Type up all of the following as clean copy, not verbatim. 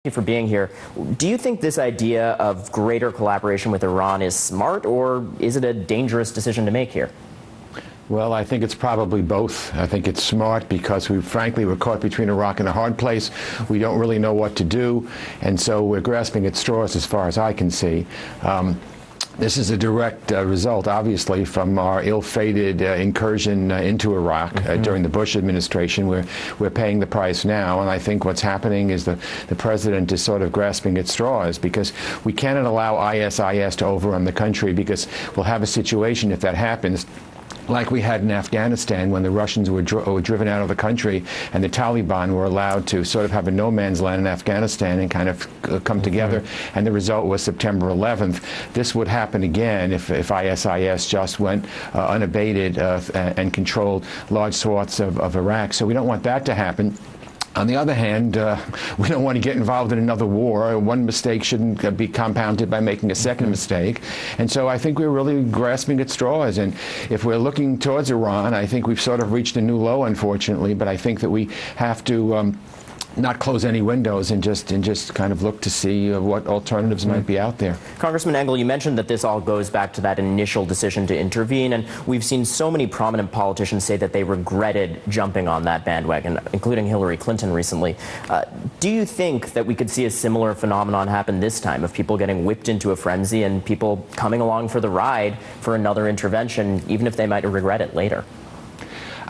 you for being here. Do you think this idea of greater collaboration with Iran is smart, or is it a dangerous decision to make here? Well, I think it's probably both. I think it's smart because frankly, we're caught between a rock and a hard place. We don't really know what to do, and so we're grasping at straws as far as I can see. This is a direct result, obviously, from our ill-fated incursion into Iraq during the Bush administration. We're paying the price now, and I think what's happening is the president is sort of grasping at straws, because we cannot allow ISIS to overrun the country, because we'll have a situation, if that happens, like we had in Afghanistan when the Russians were driven out of the country and the Taliban were allowed to sort of have a no man's land in Afghanistan and kind of come together, and the result was September 11th. This would happen again if ISIS just went unabated and controlled large swaths of Iraq. So we don't want that to happen. On the other hand, we don't want to get involved in another war. One mistake shouldn't be compounded by making a second mistake. And so I think we're really grasping at straws. And if we're looking towards Iran, I think we've sort of reached a new low, unfortunately. But I think that we have to not close any windows and just kind of look to see what alternatives might be out there. Congressman Engel, you mentioned that this all goes back to that initial decision to intervene, and we've seen so many prominent politicians say that they regretted jumping on that bandwagon, including Hillary Clinton recently. Do you think that we could see a similar phenomenon happen this time, of people getting whipped into a frenzy and people coming along for the ride for another intervention, even if they might regret it later?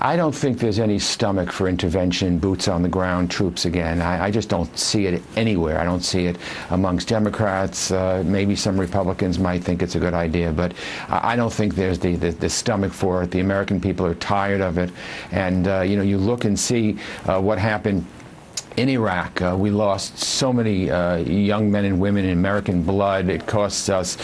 I don't think there's any stomach for intervention, boots on the ground, troops again. I just don't see it anywhere. I don't see it amongst Democrats. Maybe some Republicans might think it's a good idea, but I don't think there's the stomach for it. The American people are tired of it. And, you know, you look and see what happened in Iraq. We lost so many young men and women in American blood. It costs us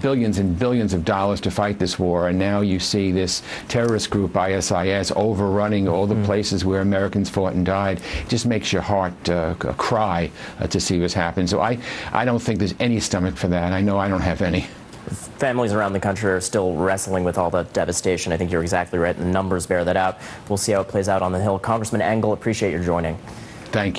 billions and billions of dollars to fight this war, and now you see this terrorist group, ISIS, overrunning all the places where Americans fought and died. It just makes your heart cry to see what's happened. So I don't think there's any stomach for that. I know I don't have any. Families around the country are still wrestling with all the devastation. I think you're exactly right. The numbers bear that out. We'll see how it plays out on the Hill. Congressman Engel, appreciate your joining. Thank you.